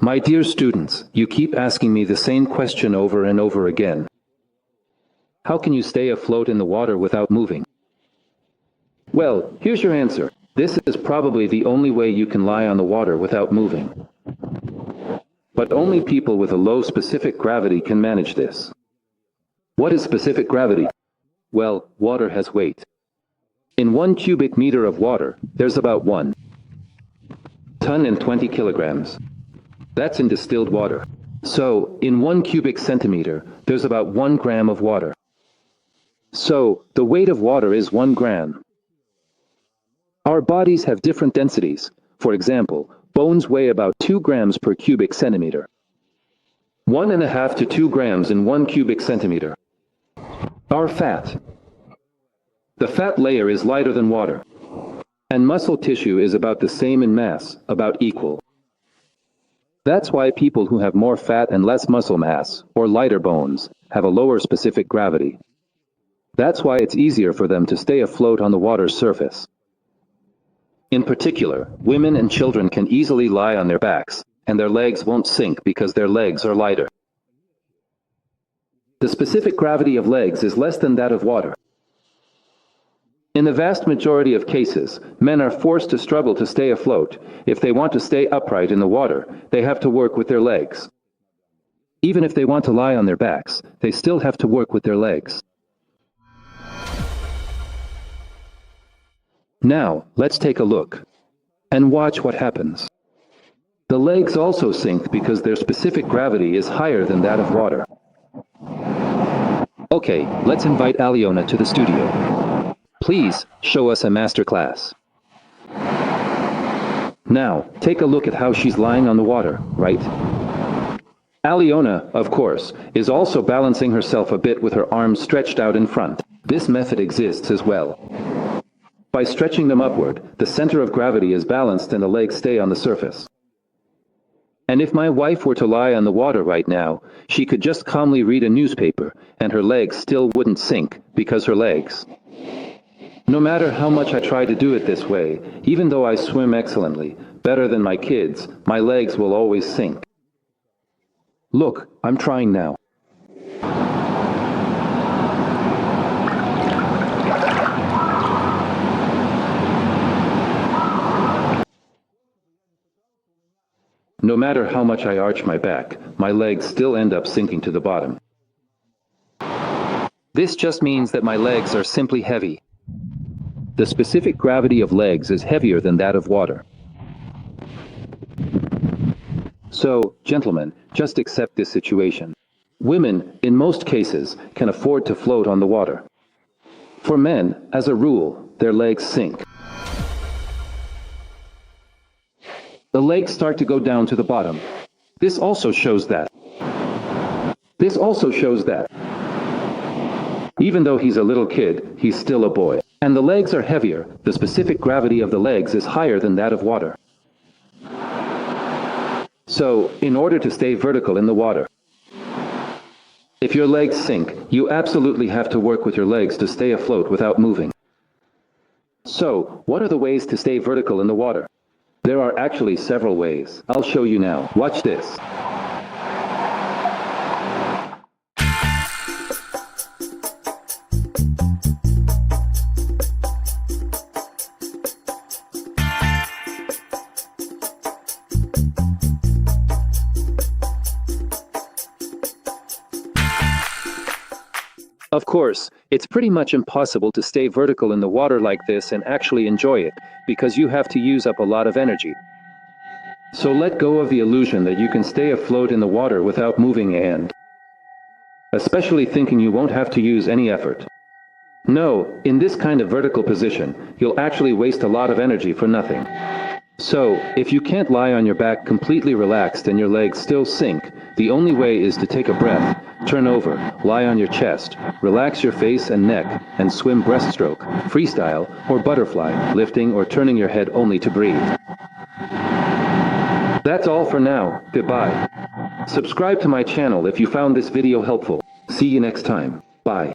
My dear students, you keep asking me the same question over and over again. How can you stay afloat in the water without moving? Well, here's your answer. This is probably the only way you can lie on the water without moving. But only people with a low specific gravity can manage this. What is specific gravity? Well, water has weight. In 1 cubic meter of water, there's about 1 ton and 20 kilograms. That's in distilled water. So, in 1 cubic centimeter, there's about 1 gram of water. So, the weight of water is 1 gram. Our bodies have different densities. For example, bones weigh about 2 grams per cubic centimeter. 1.5 to 2 grams in 1 cubic centimeter. Our fat. The fat layer is lighter than water. And muscle tissue is about the same in mass, about equal. That's why people who have more fat and less muscle mass, or lighter bones, have a lower specific gravity. That's why it's easier for them to stay afloat on the water's surface. In particular, women and children can easily lie on their backs, and their legs won't sink because their legs are lighter. The specific gravity of legs is less than that of water. In the vast majority of cases, men are forced to struggle to stay afloat. If they want to stay upright in the water, they have to work with their legs. Even if they want to lie on their backs, they still have to work with their legs. Now, let's take a look and watch what happens. The legs also sink because their specific gravity is higher than that of water. Okay, let's invite Aliona to the studio. Please, show us a master class. Now, take a look at how she's lying on the water, right? Aliona, of course, is also balancing herself a bit with her arms stretched out in front. This method exists as well. By stretching them upward, the center of gravity is balanced and the legs stay on the surface. And if my wife were to lie on the water right now, she could just calmly read a newspaper, and her legs still wouldn't sink, because her legs. No matter how much I try to do it this way, even though I swim excellently, better than my kids, my legs will always sink. Look, I'm trying now. No matter how much I arch my back, my legs still end up sinking to the bottom. This just means that my legs are simply heavy. The specific gravity of legs is heavier than that of water. So, gentlemen, just accept this situation. Women, in most cases, can afford to float on the water. For men, as a rule, their legs sink. The legs start to go down to the bottom. This also shows that. This also shows that. Even though he's a little kid, he's still a boy. And the legs are heavier. The specific gravity of the legs is higher than that of water. So, in order to stay vertical in the water, if your legs sink, you absolutely have to work with your legs to stay afloat without moving. So, what are the ways to stay vertical in the water? There are actually several ways. I'll show you now. Watch this. Of course, it's pretty much impossible to stay vertical in the water like this and actually enjoy it, because you have to use up a lot of energy. So let go of the illusion that you can stay afloat in the water without moving and especially thinking you won't have to use any effort. No, in this kind of vertical position, you'll actually waste a lot of energy for nothing. So, if you can't lie on your back completely relaxed and your legs still sink, the only way is to take a breath, turn over, lie on your chest, relax your face and neck, and swim breaststroke, freestyle, or butterfly, lifting or turning your head only to breathe. That's all for now. Goodbye. Subscribe to my channel if you found this video helpful. See you next time. Bye.